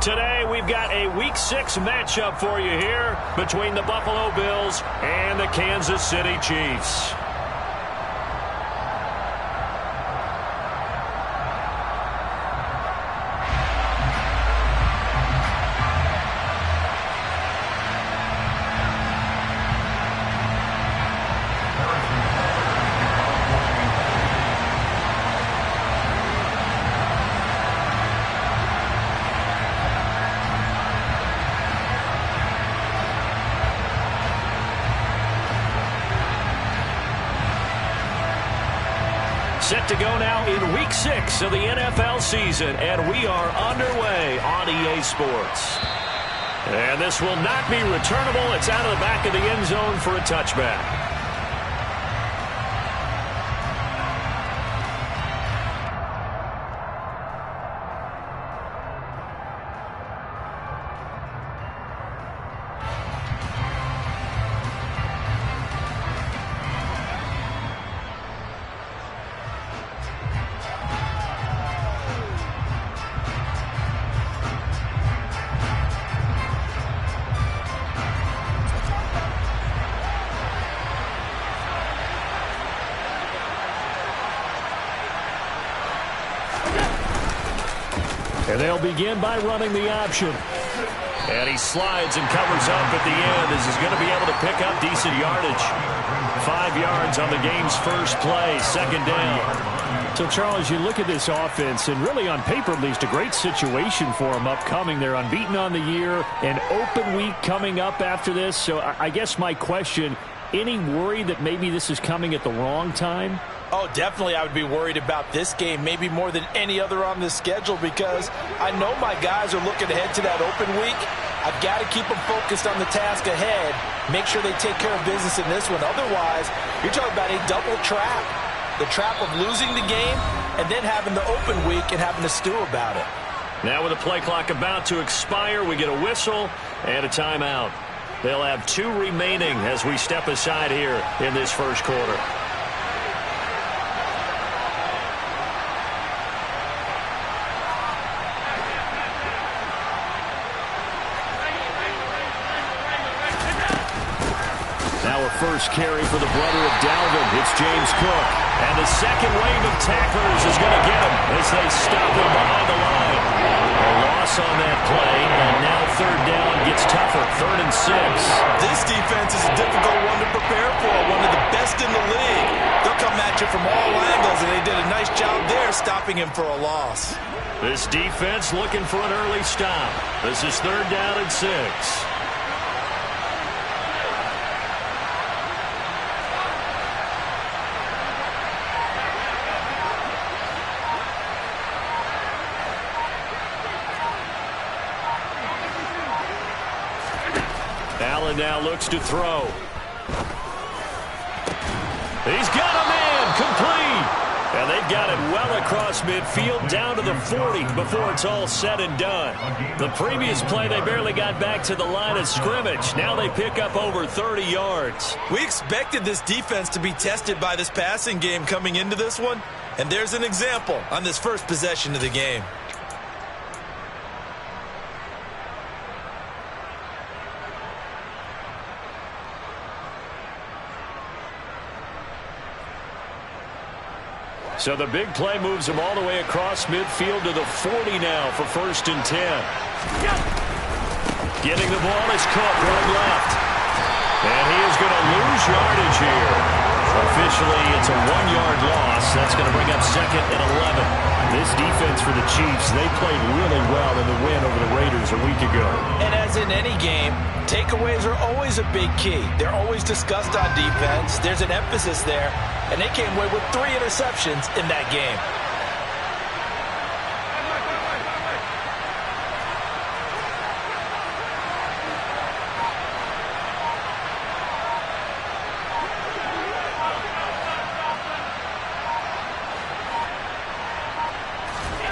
Today, we've got a Week 6 matchup for you here between the Buffalo Bills and the Kansas City Chiefs. Set to go now in Week 6 of the NFL season, and we are underway on EA Sports. And this will not be returnable. It's out of the back of the end zone for a touchback. And they'll begin by running the option. And he slides and covers up at the end as he's going to be able to pick up decent yardage. 5 yards on the game's first play, second down. So, Charles, you look at this offense, and really on paper, at least, a great situation for them upcoming. They're unbeaten on the year, an open week coming up after this. So I guess my question, any worry that maybe this is coming at the wrong time? Oh, definitely I would be worried about this game, maybe more than any other on this schedule, because I know my guys are looking ahead to that open week. I've got to keep them focused on the task ahead, make sure they take care of business in this one. Otherwise, you're talking about a double trap. The trap of losing the game and then having the open week and having to stew about it. Now with the play clock about to expire, we get a whistle and a timeout. They'll have 2 remaining as we step aside here in this first quarter. First carry for the brother of Dalvin. It's James Cook. And the second wave of tacklers is going to get him as they stop him behind the line. A loss on that play, and now third down gets tougher. 3rd and 6. This defense is a difficult one to prepare for, one of the best in the league. They'll come at you from all angles, and they did a nice job there stopping him for a loss. This defense looking for an early stop. This is 3rd down and 6. Allen now looks to throw. He's got a man complete. And they've got it well across midfield down to the 40 before it's all said and done. The previous play, they barely got back to the line of scrimmage. Now they pick up over 30 yards. We expected this defense to be tested by this passing game coming into this one. And there's an example on this first possession of the game. So the big play moves him all the way across midfield to the 40 now for 1st and 10. Getting the ball is Cook right left. And he is going to lose yardage here. Officially, it's a 1-yard loss. That's going to bring up 2nd and 11. This defense for the Chiefs, they played really well in the win over the Raiders a week ago. And as in any game, takeaways are always a big key. They're always discussed on defense. There's an emphasis there. And they came away with 3 interceptions in that game.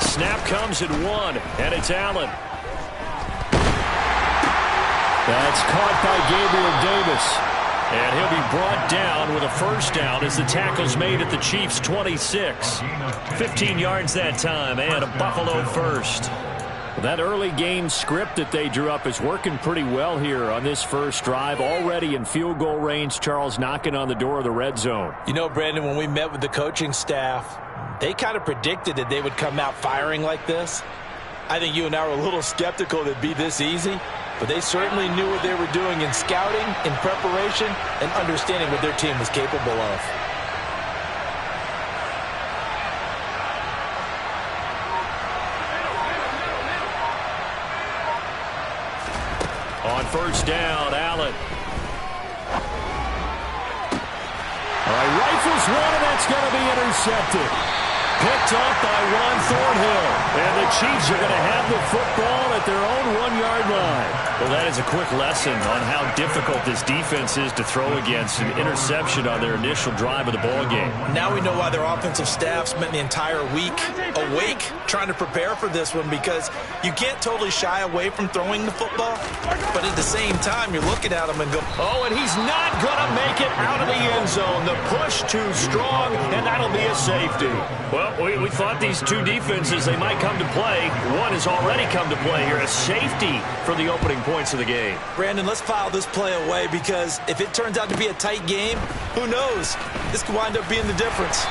Snap comes at 1, and it's Allen. That's caught by Gabriel Davis. And he'll be brought down with a first down as the tackle's made at the Chiefs' 26. 15 yards that time, and a Buffalo first. That early game script that they drew up is working pretty well here on this first drive. Already in field goal range, Charles knocking on the door of the red zone. You know, Brandon, when we met with the coaching staff, they kind of predicted that they would come out firing like this. I think you and I were a little skeptical that it'd be this easy, but they certainly knew what they were doing in scouting, in preparation, and understanding what their team was capable of. On first down, Allen. All right, rifles one, and that's going to be intercepted. Picked up by Juan Thornhill. And the Chiefs are going to have the football at their own 1-yard line. Well, that is a quick lesson on how difficult this defense is to throw against. An interception on their initial drive of the ballgame. Now we know why their offensive staff spent the entire week awake trying to prepare for this one, because you can't totally shy away from throwing the football, but at the same time, you're looking at him and go, oh, and he's not going to make it out of the end zone. The push too strong, and that'll be a safety. Well, we thought these two defenses, they might come to play. One has already come to play here. A safety for the opening points of the game. Brandon, let's file this play away, because if it turns out to be a tight game, who knows? This could wind up being the difference.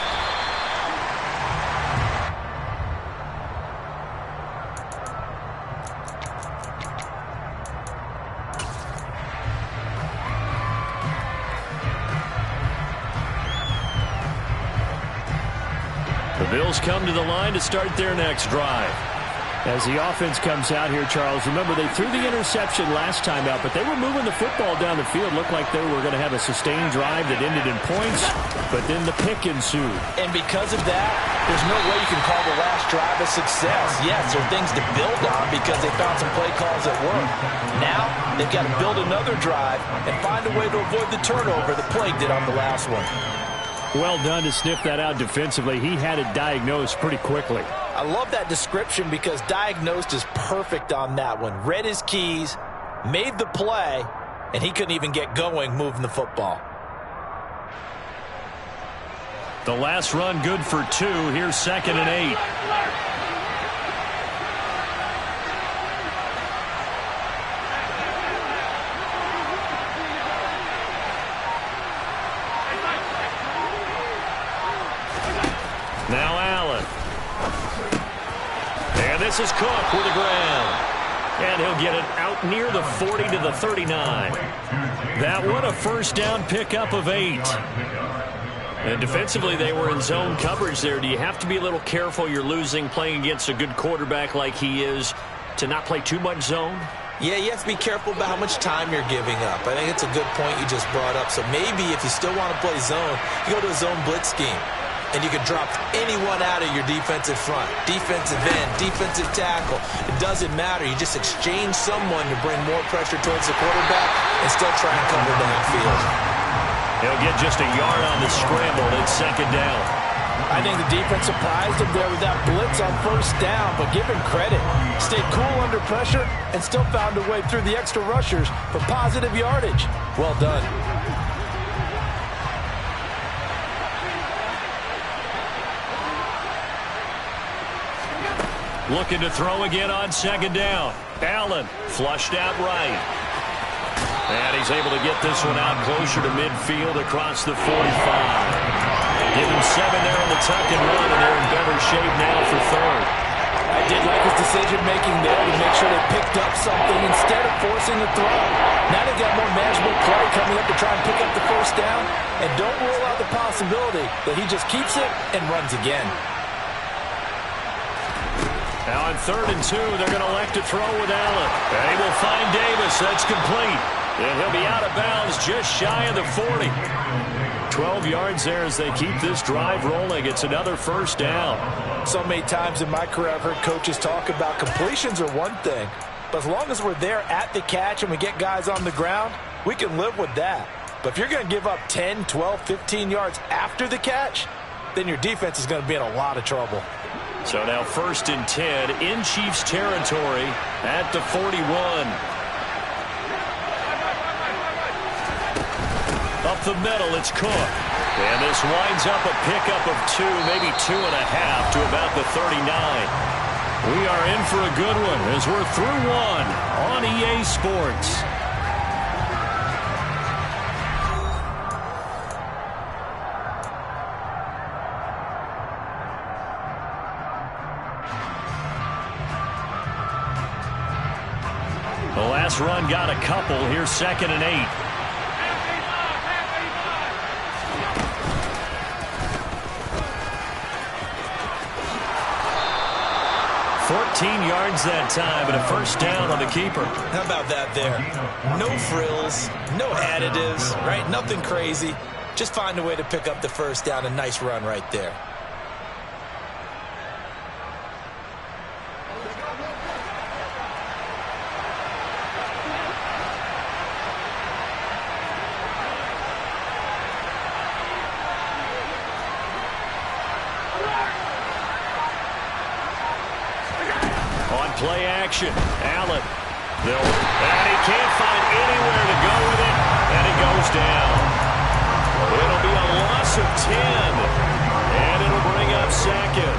The Bills come to the line to start their next drive. As the offense comes out here, Charles, remember they threw the interception last time out, but they were moving the football down the field. Looked like they were going to have a sustained drive that ended in points, but then the pick ensued. And because of that, there's no way you can call the last drive a success. Yes, there are things to build on because they found some play calls that work. Now, they've got to build another drive and find a way to avoid the turnover the Plague did on the last one. Well done to sniff that out defensively. He had it diagnosed pretty quickly. I love that description because diagnosed is perfect on that one. Read his keys, made the play, and he couldn't even get going moving the football. The last run good for 2. Here's 2nd and 8. Now Allen. And this is Cook with the ground. And he'll get it out near the 40 to the 39. That one a first down pickup of 8. And defensively, they were in zone coverage there. Do you have to be a little careful? You're losing playing against a good quarterback like he is to not play too much zone? Yeah, you have to be careful about how much time you're giving up. I think it's a good point you just brought up. So maybe if you still want to play zone, you go to a zone blitz scheme. And you can drop anyone out of your defensive front, defensive end, defensive tackle. It doesn't matter. You just exchange someone to bring more pressure towards the quarterback and still try and cover downfield. He'll get just a yard on the scramble. It's 2nd down. I think the defense surprised him there with that blitz on first down, but give him credit. Stayed cool under pressure and still found a way through the extra rushers for positive yardage. Well done. Looking to throw again on 2nd down. Allen flushed out right. And he's able to get this one out closer to midfield across the 45. Give him 7 there on the tuck and run, and they're in better shape now for 3rd. I did like his decision-making there to make sure they picked up something instead of forcing the throw. Now they've got more manageable play coming up to try and pick up the first down. And don't rule out the possibility that he just keeps it and runs again. Now on 3rd and 2, they're going to elect to throw with Allen. And he will find Davis. That's complete. And he'll be out of bounds just shy of the 40. 12 yards there as they keep this drive rolling. It's another first down. So many times in my career I've heard coaches talk about completions are one thing. But as long as we're there at the catch and we get guys on the ground, we can live with that. But if you're going to give up 10, 12, 15 yards after the catch, then your defense is going to be in a lot of trouble. So now 1st and 10 in Chiefs territory at the 41. Up the middle, it's Cook. And this winds up a pickup of 2, maybe 2.5 to about the 39. We are in for a good one as we're through one on EA Sports. The last run got a couple. Here's 2nd and 8. Yards that time, and a first down on the keeper. How about that there? No frills, no additives, right? Nothing crazy. Just find a way to pick up the first down. A nice run right there. Play action. Allen. And he can't find anywhere to go with it. And he goes down. It'll be a loss of 10. And it'll bring up 2nd.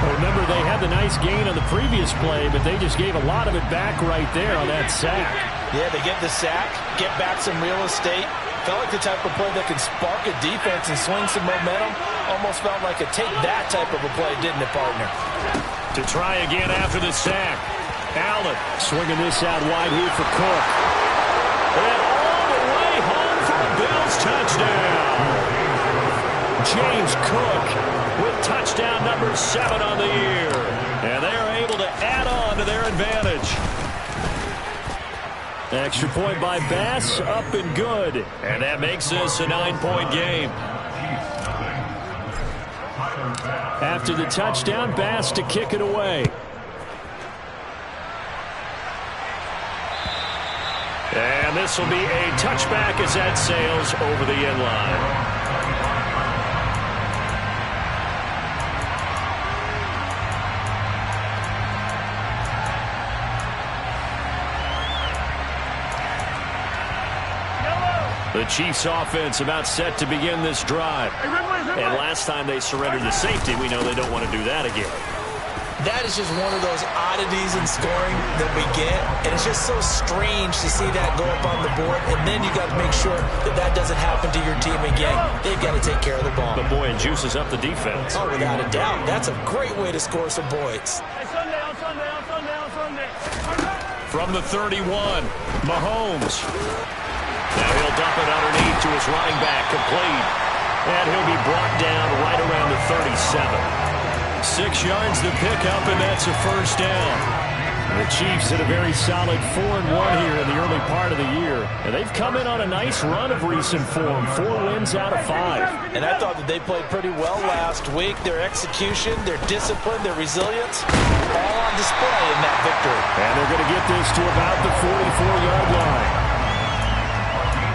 Well, remember, they had the nice gain on the previous play, but they just gave a lot of it back right there on that sack. Yeah, they get the sack, get back some real estate. Felt like the type of play that can spark a defense and swing some momentum. Almost felt like a take that type of a play, didn't it, partner? To try again after the sack. Allen swinging this out wide here for Cook. And all the way home for a Bills touchdown. James Cook with touchdown number 7 on the year. And they're able to add on to their advantage. Extra point by Bass, up and good. And that makes this a 9-point game. After the touchdown, Bass to kick it away. And this will be a touchback as that sails over the end line. The Chiefs offense about set to begin this drive. And last time they surrendered the safety, we know they don't want to do that again. That is just one of those oddities in scoring that we get. And it's just so strange to see that go up on the board. And then you got to make sure that that doesn't happen to your team again. They've got to take care of the ball. But boy, it juices up the defense. Oh, without a doubt. That's a great way to score some points. From the 31, Mahomes. Now he'll dump it underneath to his running back, complete. And he'll be brought down right around the 37. 6 yards to pick up, and that's a first down. The Chiefs had a very solid 4-1 here in the early part of the year. And they've come in on a nice run of recent form, 4 wins out of 5. And I thought that they played pretty well last week. Their execution, their discipline, their resilience, all on display in that victory. And they're going to get this to about the 44-yard line.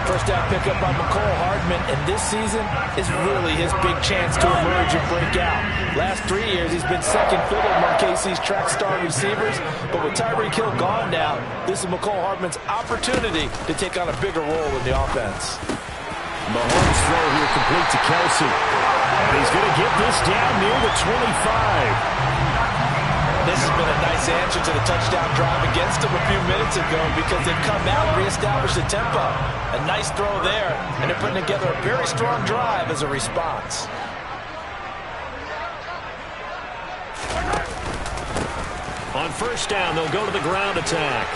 First down pickup by Mecole Hardman, and this season is really his big chance to emerge and break out. Last 3 years, he's been second fiddle among KC's track star receivers, but with Tyreek Hill gone now, this is Mecole Hardman's opportunity to take on a bigger role in the offense. Mahomes' throw here complete to Kelsey, and he's going to get this down near the 25. This has been a nice answer to the touchdown drive against them a few minutes ago because they've come out and reestablished the tempo. A nice throw there, and they're putting together a very strong drive as a response. On first down, they'll go to the ground attack.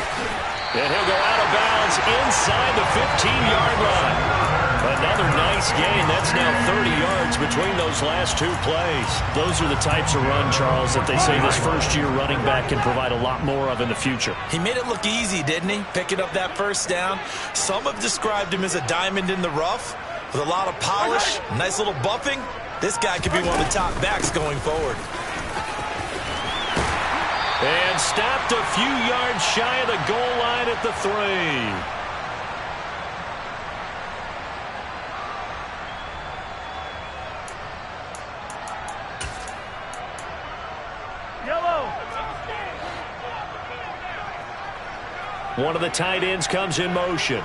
And he'll go out of bounds inside the 15-yard line. Another nice gain. That's now 30 yards between those last 2 plays. Those are the types of run, Charles, that they say this first-year running back can provide a lot more of in the future. He made it look easy, didn't he? Picking up that first down. Some have described him as a diamond in the rough with a lot of polish, nice little buffing. This guy could be one of the top backs going forward. And stopped a few yards shy of the goal line at the 3. One of the tight ends comes in motion.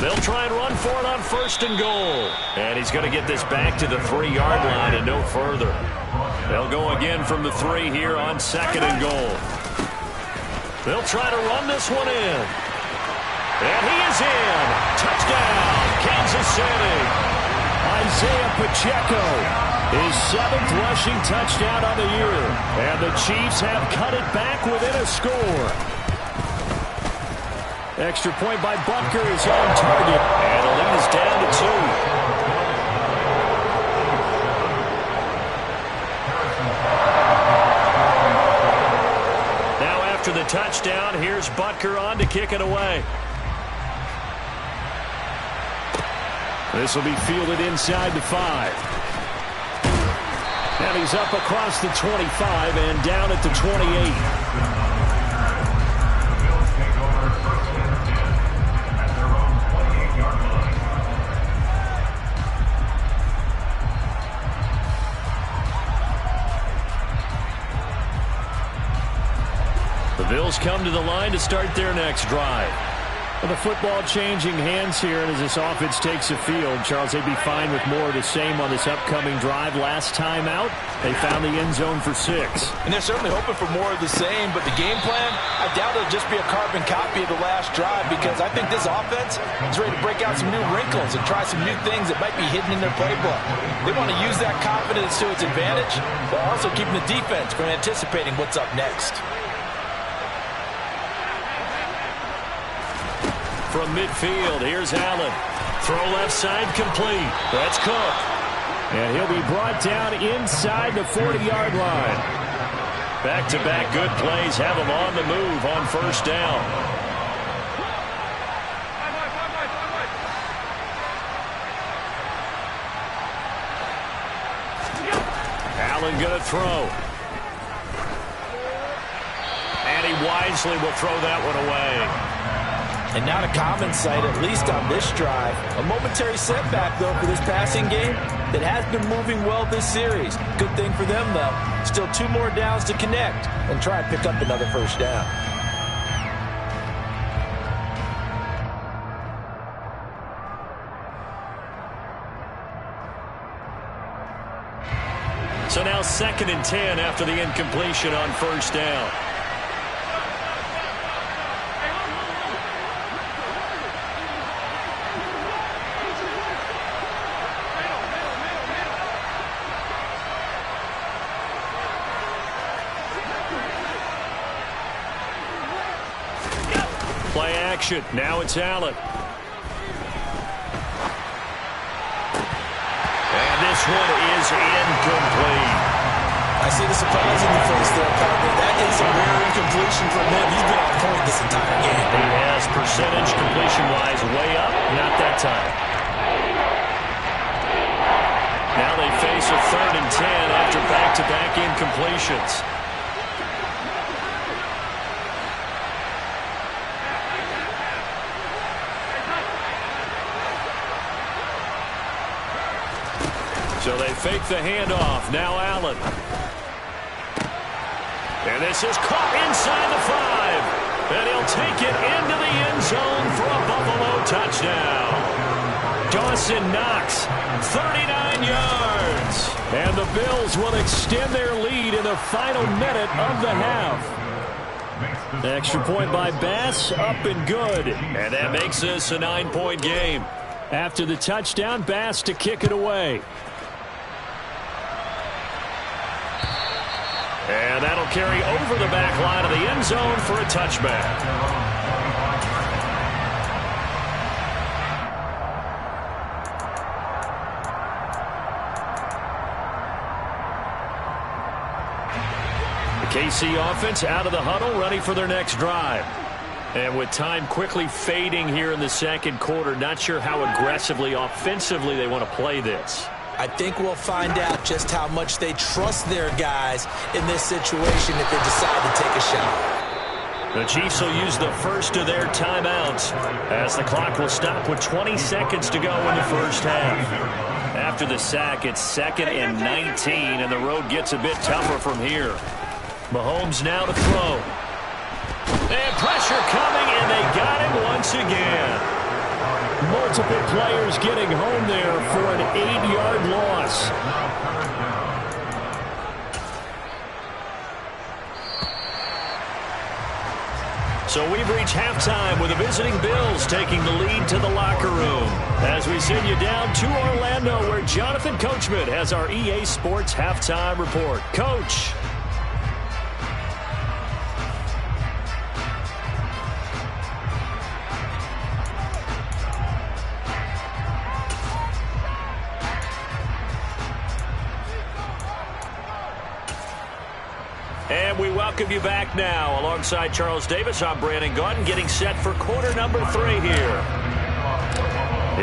They'll try and run for it on 1st and goal. And he's going to get this back to the 3-yard line and no further. They'll go again from the 3 here on 2nd and goal. They'll try to run this one in. And he is in. Touchdown, Kansas City. Isaiah Pacheco, his 7th rushing touchdown on the year. And the Chiefs have cut it back within a score. Extra point by Butker is on target. And the lead is down to 2. Now after the touchdown, here's Butker on to kick it away. This will be fielded inside the 5. And he's up across the 25 and down at the 28. The Bills come to the line to start their next drive. Well, the football changing hands here, and as this offense takes the field, Charles, they'd be fine with more of the same on this upcoming drive. Last time out, they found the end zone for 6. And they're certainly hoping for more of the same, but the game plan, I doubt it'll just be a carbon copy of the last drive, because I think this offense is ready to break out some new wrinkles and try some new things that might be hidden in their playbook. They want to use that confidence to its advantage, while also keeping the defense from anticipating what's up next. From midfield, here's Allen. Throw left side complete. That's Cook. And he'll be brought down inside the 40-yard line. Back-to-back good plays have him on the move on 1st down. Allen going to throw. And he wisely will throw that one away. And not a common sight, at least on this drive. A momentary setback, though, for this passing game that has been moving well this series. Good thing for them, though. Still 2 more downs to connect and try and pick up another 1st down. So now 2nd and 10 after the incompletion on 1st down. Play action. Now it's Allen. And this one is incomplete. I see the surprise in the face there, partner. That is a rare incompletion from him. He's been on point this entire game. He has percentage completion-wise way up. Not that time. Now they face a 3rd and 10 after back-to-back incompletions. So they fake the handoff. Now Allen. And this is caught inside the 5. And he'll take it into the end zone for a Buffalo touchdown. Dawson Knox, 39 yards. And the Bills will extend their lead in the final minute of the half. Extra point by Bass, up and good. And that makes this a 9-point game. After the touchdown, Bass to kick it away. And that'll carry over the back line of the end zone for a touchback. The KC offense out of the huddle, ready for their next drive. And with time quickly fading here in the 2nd quarter, not sure how aggressively, offensively they want to play this. I think we'll find out just how much they trust their guys in this situation if they decide to take a shot. The Chiefs will use the first of their timeouts as the clock will stop with 20 seconds to go in the 1st half. After the sack, it's 2nd and 19, and the road gets a bit tougher from here. Mahomes now to throw. And pressure coming, and they got him once again. Multiple players getting home there for an 8-yard loss. So we've reached halftime with the visiting Bills taking the lead to the locker room. As we send you down to Orlando, where Jonathan Coachman has our EA Sports Halftime Report. Coach. And we welcome you back now. Alongside Charles Davis, I'm Brandon Gaudin, getting set for quarter number 3 here.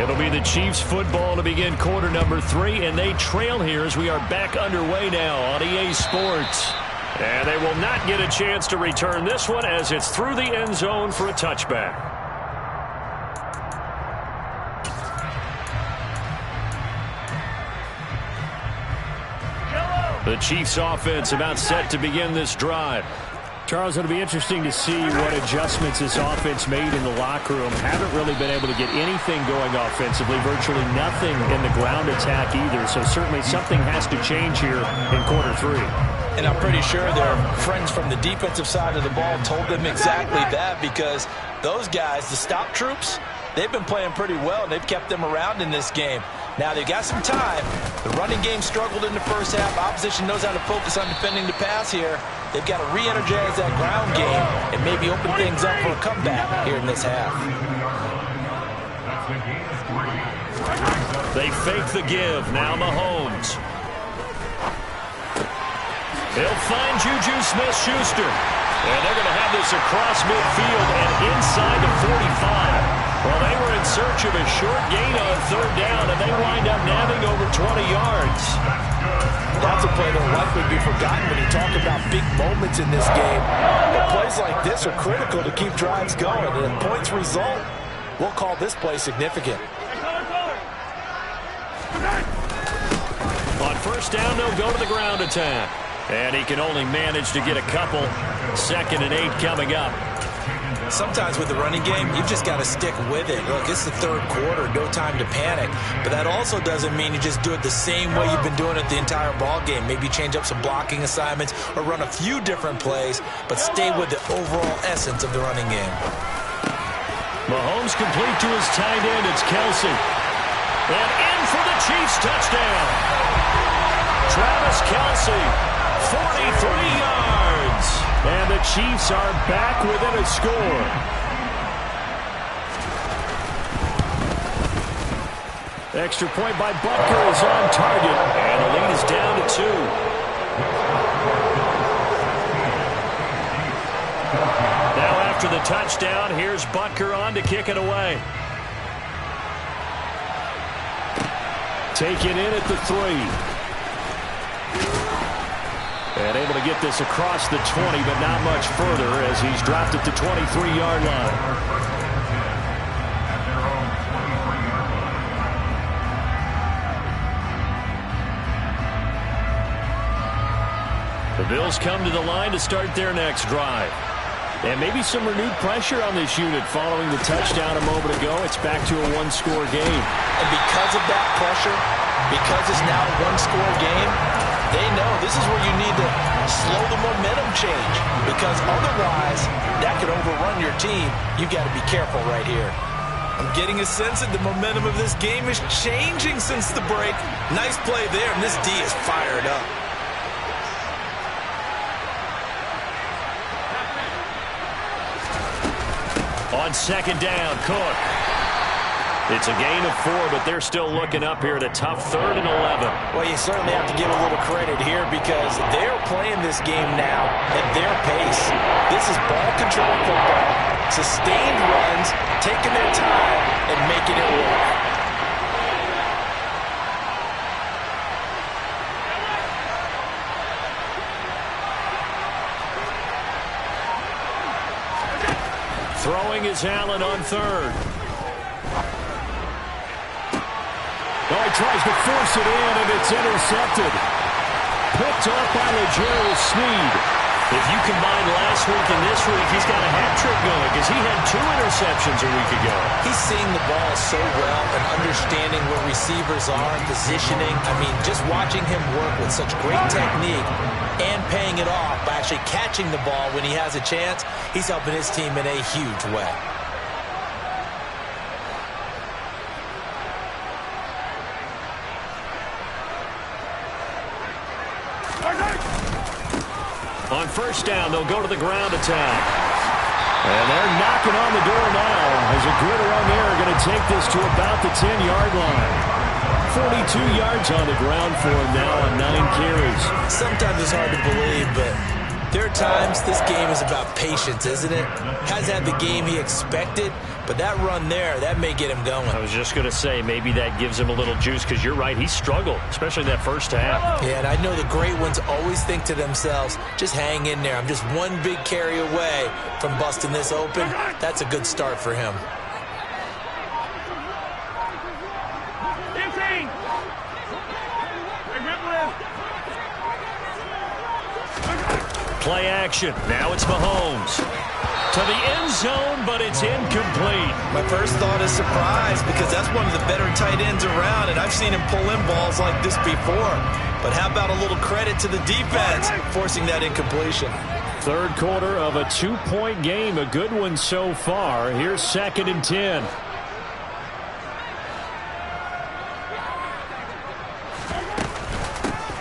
It'll be the Chiefs football to begin quarter number 3, and they trail here as we are back underway now on EA Sports. And they will not get a chance to return this one as it's through the end zone for a touchback. The Chiefs offense about set to begin this drive. Charles, it'll be interesting to see what adjustments this offense made in the locker room. Haven't really been able to get anything going offensively, virtually nothing in the ground attack either. So certainly something has to change here in quarter 3. And I'm pretty sure their friends from the defensive side of the ball told them exactly that, because those guys, the stop troops, they've been playing pretty well, and they've kept them around in this game. Now, they've got some time. The running game struggled in the first half. Opposition knows how to focus on defending the pass here. They've got to re-energize that ground game and maybe open things up for a comeback here in this half. They fake the give. Now Mahomes. They'll find Juju Smith-Schuster. And they're going to have this across midfield and inside the 45. Well, they were in search of a short gain on third down, and they wind up nabbing over 20 yards. That's a play that will likely be forgotten when you talk about big moments in this game. But plays like this are critical to keep drives going, and if points result, we'll call this play significant. On first down, they'll go to the ground attack. And he can only manage to get a couple. 2nd and 8 coming up. Sometimes with the running game, you've just got to stick with it. Look, it's the third quarter, no time to panic. But that also doesn't mean you just do it the same way you've been doing it the entire ball game. Maybe change up some blocking assignments or run a few different plays, but stay with the overall essence of the running game. Mahomes complete to his tight end. It's Kelce. And in for the Chiefs touchdown. Travis Kelce. 43 yards. And the Chiefs are back within a score. Extra point by Butker is on target. And the lead is down to 2. Now after the touchdown, here's Butker on to kick it away. Taken in at the 3. And able to get this across the 20, but not much further as he's dropped it to 23-yard line. The Bills come to the line to start their next drive. And maybe some renewed pressure on this unit following the touchdown a moment ago. It's back to a one-score game. And because of that pressure, because it's now a one-score game, they know this is where you need to slow the momentum change, because otherwise that could overrun your team. You've got to be careful right here. I'm getting a sense that the momentum of this game is changing since the break. Nice play there, and this D is fired up. On second down, Cook. It's a gain of 4, but they're still looking up here at a tough 3rd and 11. Well, you certainly have to give a little credit here because they're playing this game now at their pace. This is ball control football, sustained runs, taking their time and making it work. Throwing is Allen on 3rd. Oh, he tries to force it in, and it's intercepted. Picked up by L'Jarius Sneed. If you combine last week and this week, he's got a hat trick going because he had 2 interceptions a week ago. He's seeing the ball so well and understanding where receivers are, positioning. I mean, just watching him work with such great technique and paying it off by actually catching the ball when he has a chance, he's helping his team in a huge way. On first down, they'll go to the ground attack. And they're knocking on the door now as a good run there going to take this to about the 10-yard line. 42 yards on the ground for him now on 9 carries. Sometimes it's hard to believe, but there are times this game is about patience, isn't it? Hasn't had the game he expected, but that run there, that may get him going. I was just going to say, maybe that gives him a little juice because you're right, he struggled, especially in that first half. Yeah, and I know the great ones always think to themselves, just hang in there. I'm just one big carry away from busting this open. That's a good start for him. Play action. Now it's Mahomes. To the end zone, but it's incomplete. My first thought is surprise because that's one of the better tight ends around, and I've seen him pull in balls like this before. But how about a little credit to the defense forcing that incompletion? Third quarter of a 2-point game. A good one so far. Here's 2nd and 10.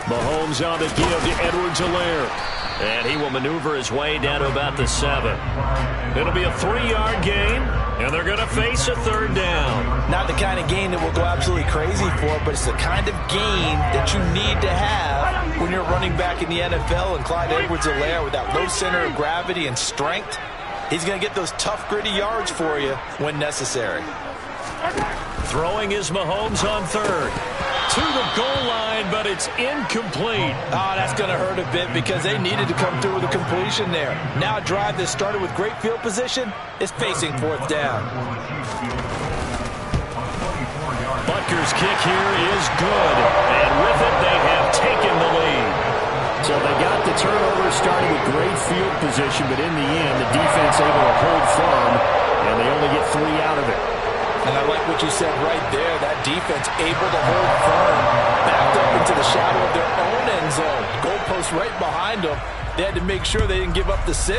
Mahomes on the give to Edwards-Helaire. And he will maneuver his way down to about the 7. It'll be a 3-yard gain, and they're going to face a 3rd down. Not the kind of gain that we'll go absolutely crazy for, but it's the kind of gain that you need to have when you're running back in the NFL. And Clyde Edwards-Helaire, with that low center of gravity and strength, he's going to get those tough, gritty yards for you when necessary. Throwing is Mahomes on 3rd. To the goal line, but it's incomplete. Oh, that's going to hurt a bit because they needed to come through with a completion there. Now a drive that started with great field position is facing 4th down. Butker's kick here is good, and with it they have taken the lead. So they got the turnover starting with great field position, but in the end the defense able to hold firm, and they only get 3 out of it. And I like what you said right there. That defense able to hold firm, backed up into the shadow of their own end zone. Goalpost right behind them. They had to make sure they didn't give up the 6.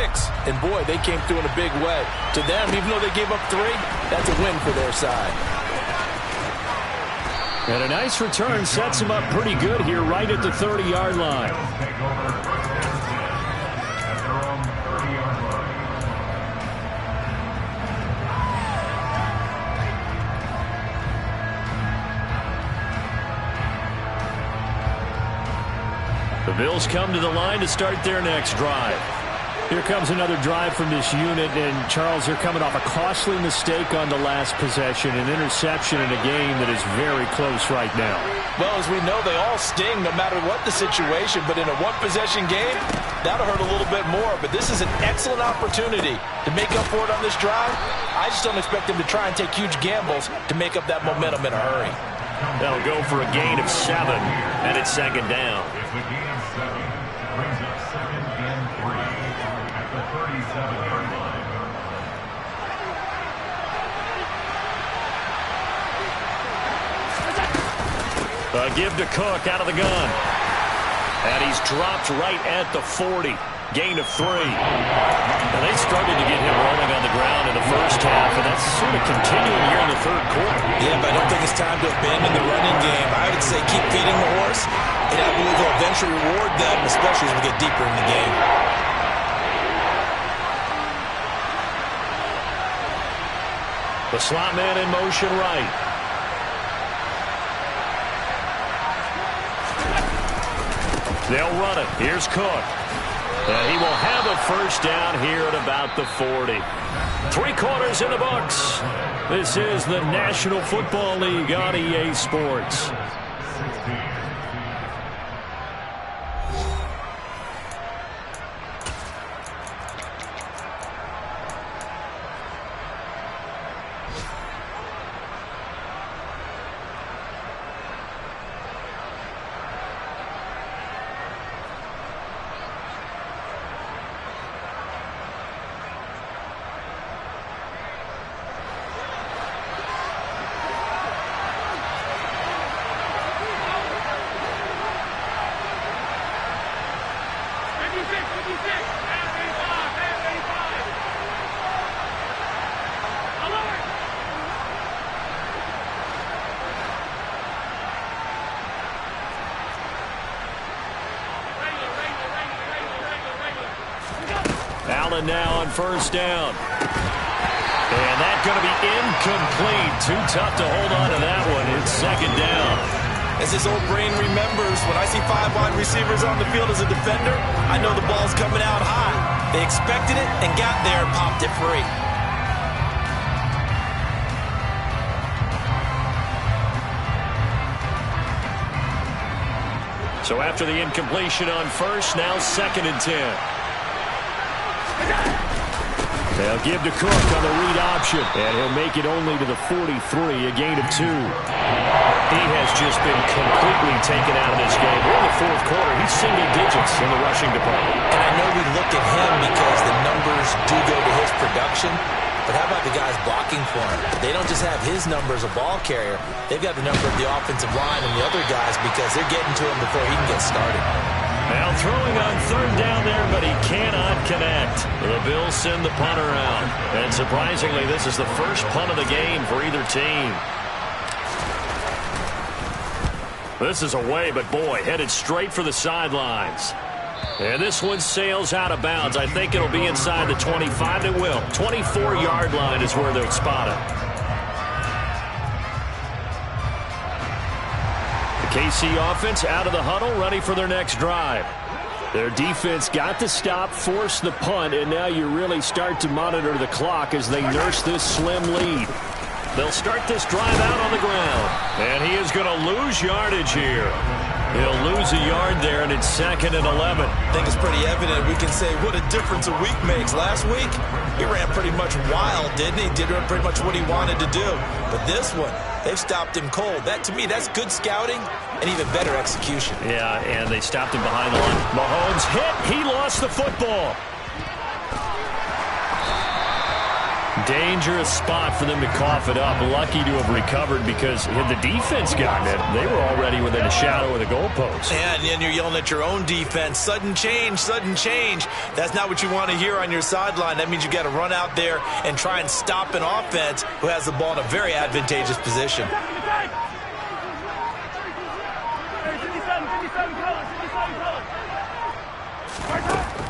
And, boy, they came through in a big way. To them, even though they gave up 3, that's a win for their side. And a nice return sets them up pretty good here right at the 30-yard line. The Bills come to the line to start their next drive. Here comes another drive from this unit, and Charles, they're coming off a costly mistake on the last possession, an interception in a game that is very close right now. Well, as we know, they all sting no matter what the situation, but in a one-possession game, that'll hurt a little bit more. But this is an excellent opportunity to make up for it on this drive. I just don't expect them to try and take huge gambles to make up that momentum in a hurry. They'll go for a gain of 7, and it's 2nd down. A give to Cook out of the gun. And he's dropped right at the 40. Gain of 3. And they struggled to get him rolling on the ground in the first half, and that's sort of continuing here in the 3rd quarter. Yeah, but I don't think it's time to abandon the running game. I would say keep feeding the horse, and I believe they'll eventually reward them, especially as we get deeper in the game. The slot man in motion right. They'll run it. Here's Cook. And he will have a first down here at about the 40. 3 quarters in the books. This is the National Football League on EA Sports. Allen now on first down. And that's going to be incomplete. Too tough to hold on to that one. It's second down. As his old brain remembers, when I see 5 wide receivers on the field as a defender, I know the ball's coming out high. They expected it and got there and popped it free. So after the incompletion on first, now second and 10. They'll give to Cook on the read option, and he'll make it only to the 43, a gain of 2. He has just been completely taken out of this game. We're in the fourth quarter. He's single digits in the rushing department. And I know we look at him because the numbers do go to his production, but how about the guys blocking for him? They don't just have his number as a ball carrier. They've got the number of the offensive line and the other guys because they're getting to him before he can get started. Now throwing on third down there, but he cannot connect. The Bills send the punter out. And surprisingly, this is the first punt of the game for either team. This is away, but boy, headed straight for the sidelines. And this one sails out of bounds. I think it'll be inside the 25. It will. 24-yard line is where they'll spot it. The KC offense out of the huddle, ready for their next drive. Their defense got to stop, force the punt, and now you really start to monitor the clock as they nurse this slim lead. They'll start this drive out on the ground. And he is going to lose yardage here. He'll lose a yard there, and it's second and 11. I think it's pretty evident. We can say what a difference a week makes. Last week, he ran pretty much wild, didn't he? Did pretty much what he wanted to do. But this one, they've stopped him cold. That, to me, that's good scouting and even better execution. Yeah, and they stopped him behind the line. Mahomes hit. He lost the football. Dangerous spot for them to cough it up. Lucky to have recovered because had the defense gotten it, they were already within a shadow of the goalpost. And then you're yelling at your own defense. Sudden change, sudden change. That's not what you want to hear on your sideline. That means you got to run out there and try and stop an offense who has the ball in a very advantageous position.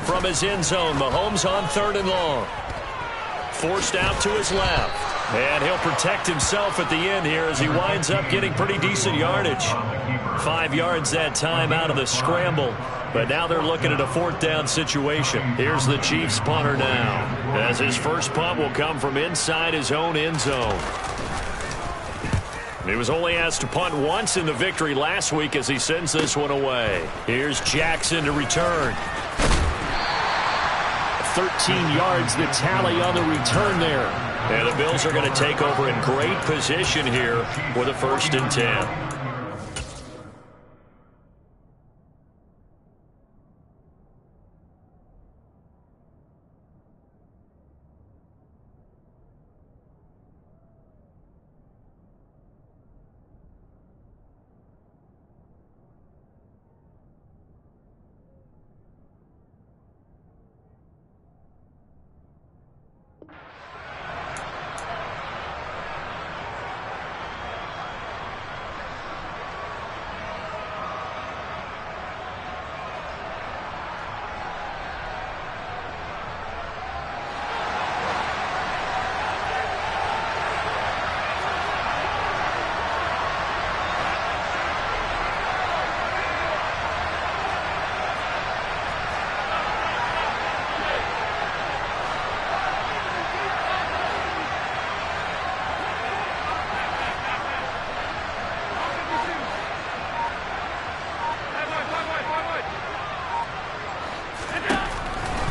From his end zone, Mahomes on third and long. Forced out to his left. And he'll protect himself at the end here as he winds up getting pretty decent yardage. 5 yards that time out of the scramble. But now they're looking at a fourth down situation. Here's the Chiefs punter now, as his first punt will come from inside his own end zone. He was only asked to punt once in the victory last week as he sends this one away. Here's Jackson to return. 13 yards the tally on the return there. And the Bills are going to take over in great position here with a 1st and 10.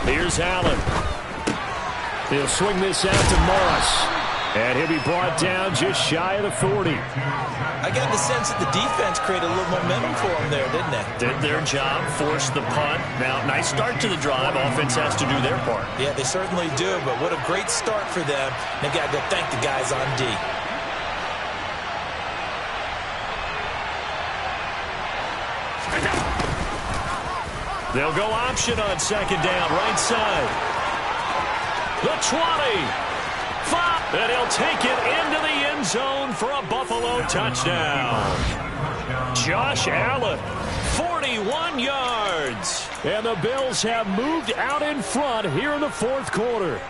Here's Allen. He'll swing this out to Morris. And he'll be brought down just shy of the 40. I got the sense that the defense created a little momentum for them there, didn't they? Did their job, forced the punt. Now, nice start to the drive. Offense has to do their part. Yeah, they certainly do, but what a great start for them. They've got to go thank the guys on D. They'll go option on second down, right side. The 20. 5. And he'll take it into the end zone for a Buffalo touchdown. Josh Allen, 41 21 yards. And the Bills have moved out in front here in the fourth quarter.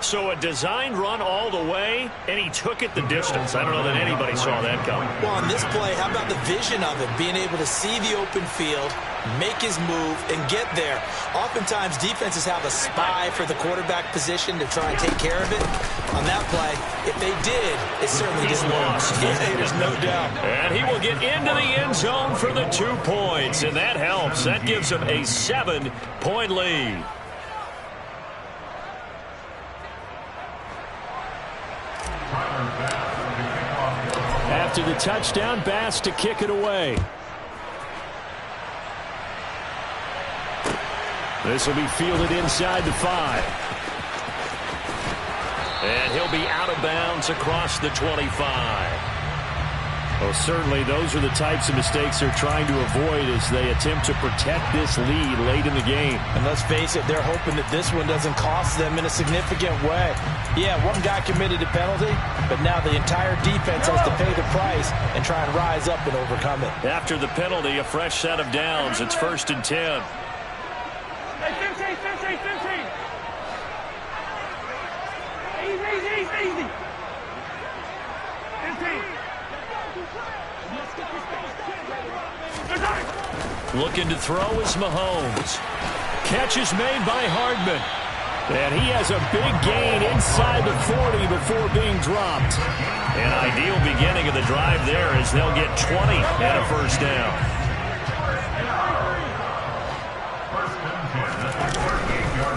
So a designed run all the way, and he took it the distance. I don't know that anybody saw that coming. Well, on this play, how about the vision of it? Being able to see the open field, make his move, and get there. Oftentimes, defenses have a spy for the quarterback position to try and take care of it. On that play, if they did, it certainly didn't work. Yeah, there's no doubt. And he will get into the end zone for the 2 points, and that helps. That gives him a 7-point lead. After the touchdown, Bass to kick it away. This will be fielded inside the 5. And he'll be out of bounds across the 25. Well, certainly those are the types of mistakes they're trying to avoid as they attempt to protect this lead late in the game. And let's face it, they're hoping that this one doesn't cost them in a significant way. Yeah, one guy committed a penalty, but now the entire defense has to pay the price and try and rise up and overcome it. After the penalty, a fresh set of downs. It's 1st and 10. Hey, 15. Easy. 15. Looking to throw is Mahomes. Catch is made by Hardman. And he has a big gain inside the 40 before being dropped. An ideal beginning of the drive there as they'll get 20 and a first down.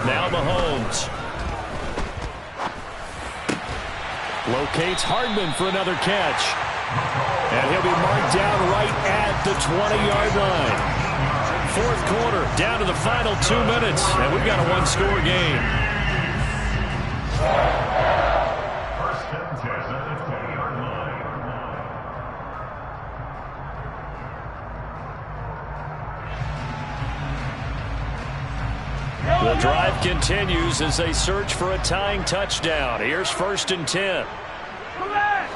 Now Mahomes. Locates Hardman for another catch. And he'll be marked down right at the 20-yard line. Fourth quarter, down to the final 2 minutes, and we've got a one-score game. First and 10 at the 20-yard line. The drive continues as they search for a tying touchdown. Here's 1st and 10. Come back!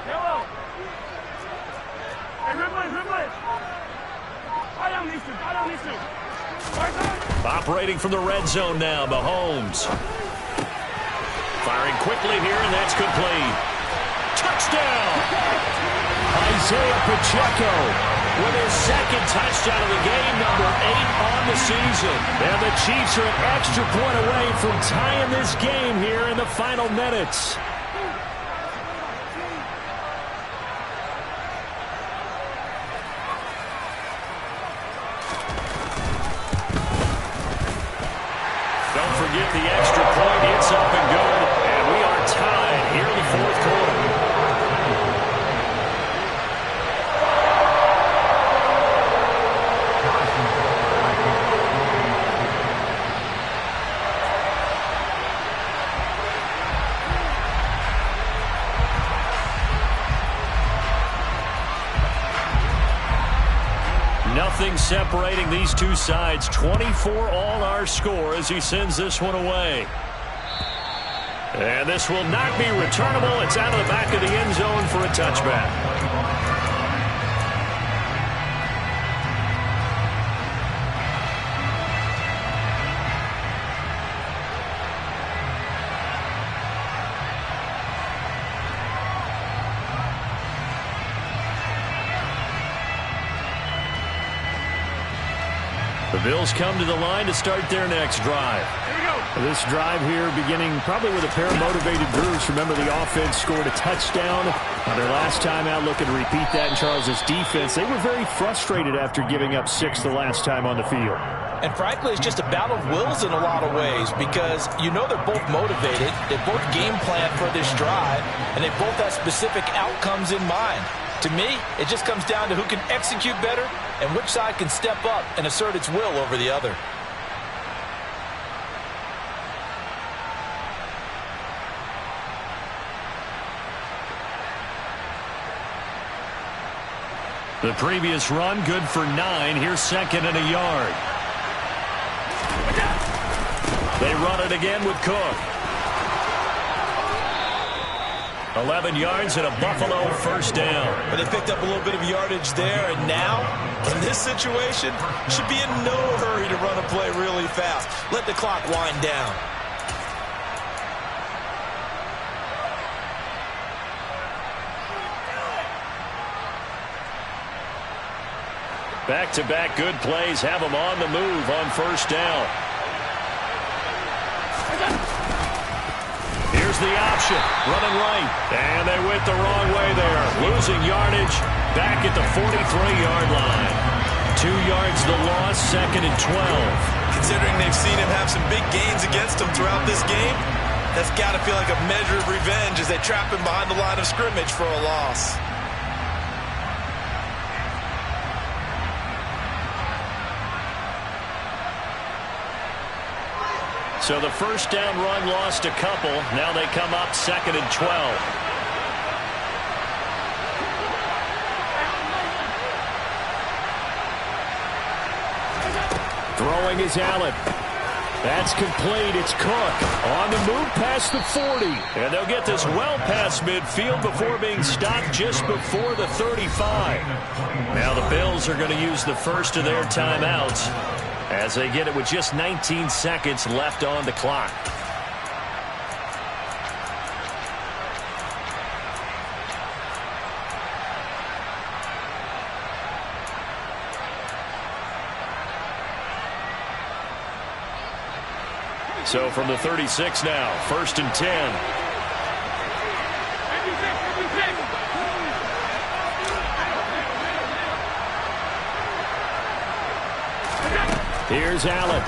Yellow. Hey, Ripley. I don't need to. Operating from the red zone now, Mahomes. Firing quickly here, and that's complete. Touchdown! Isaiah Pacheco with his second touchdown of the game, number 8 on the season. And the Chiefs are an extra point away from tying this game here in the final minutes. Don't forget the extra point. It's up and good. And we are tied here in the fourth quarter. Nothing separating these two sides. 24 all our score as he sends this one away. And this will not be returnable. It's out of the back of the end zone for a touchback. The Bills come to the line to start their next drive. Here we go. This drive here beginning probably with a pair of motivated groups. Remember, the offense scored a touchdown on their last time out. Looking to repeat that in Charles' defense. They were very frustrated after giving up 6 the last time on the field. And frankly, it's just a battle of wills in a lot of ways because you know they're both motivated. They both game plan for this drive, and they both have specific outcomes in mind. To me, it just comes down to who can execute better and which side can step up and assert its will over the other. The previous run, good for 9. Here's 2nd and a yard. They run it again with Cook. 11 yards and a Buffalo first down. But they picked up a little bit of yardage there, and now, in this situation, should be in no hurry to run a play really fast. Let the clock wind down. Back-to-back good plays have them on the move on first down. Here's the option, running right, and they went the wrong way there. Losing yardage back at the 43-yard line. 2 yards the loss, 2nd and 12. Considering they've seen him have some big gains against them throughout this game, that's got to feel like a measure of revenge as they trap him behind the line of scrimmage for a loss. So the first down run lost a couple. Now they come up 2nd and 12. Throwing is Allen. That's complete. It's Cook on the move past the 40. And they'll get this well past midfield before being stopped just before the 35. Now the Bills are going to use the first of their timeouts as they get it with just 19 seconds left on the clock. So from the 36 now, 1st and 10. Here's Allen.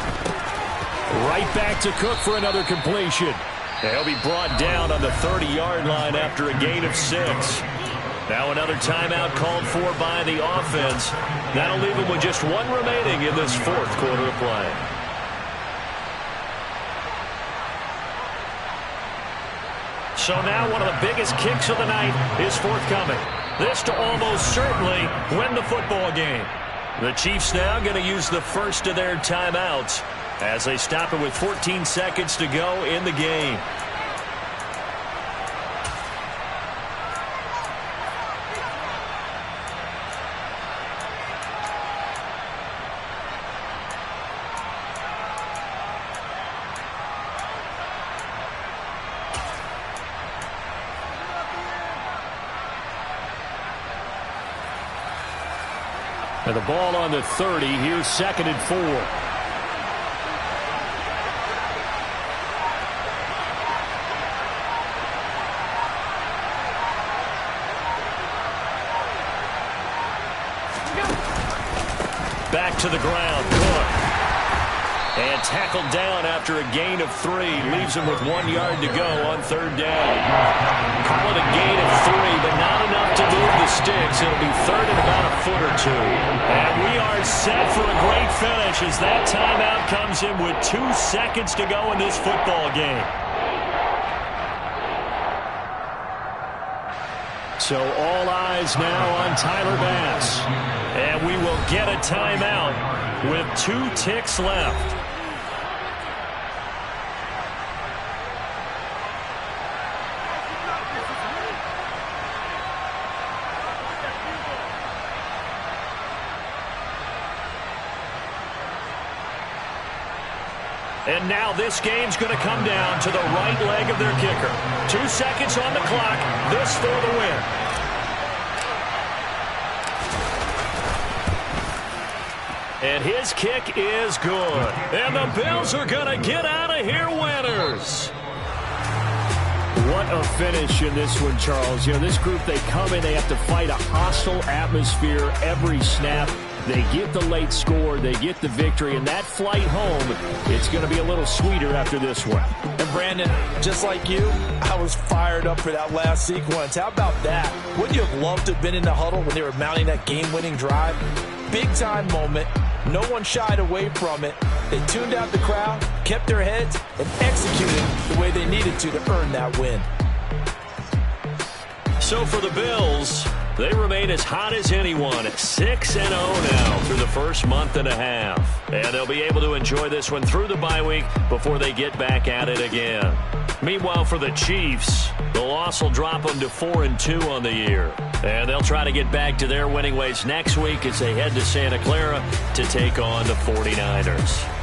Right back to Cook for another completion. They'll be brought down on the 30-yard line after a gain of 6. Now another timeout called for by the offense. That'll leave them with just one remaining in this 4th quarter of play. So now one of the biggest kicks of the night is forthcoming. This to almost certainly win the football game. The Chiefs now going to use the first of their timeouts as they stop it with 14 seconds to go in the game. And the ball on the 30. Here's 2nd and 4. Back to the ground. Cook. And tackled down after a gain of 3. Leaves him with 1 yard to go on 3rd down. Call it a gain of 3, but not enough to move the sticks. It'll be 3rd and about a foot or 2. And we are set for a great finish as that timeout comes in with 2 seconds to go in this football game. So all eyes now on Tyler Bass. And we will get a timeout with 2 ticks left. And now this game's going to come down to the right leg of their kicker. 2 seconds on the clock. This for the win. And his kick is good. And the Bills are going to get out of here winners. What a finish in this one, Charles. You know, this group, they come in, they have to fight a hostile atmosphere every snap. They get the late score, they get the victory, and that flight home, it's going to be a little sweeter after this one. And Brandon, just like you, I was fired up for that last sequence. How about that? Wouldn't you have loved to have been in the huddle when they were mounting that game-winning drive? Big-time moment. No one shied away from it. They tuned out the crowd, kept their heads, and executed the way they needed to earn that win. So for the Bills, they remain as hot as anyone at 6-0 now through the first month and a half. And they'll be able to enjoy this one through the bye week before they get back at it again. Meanwhile, for the Chiefs, they'll loss will drop them to 4-2 on the year. And they'll try to get back to their winning ways next week as they head to Santa Clara to take on the 49ers.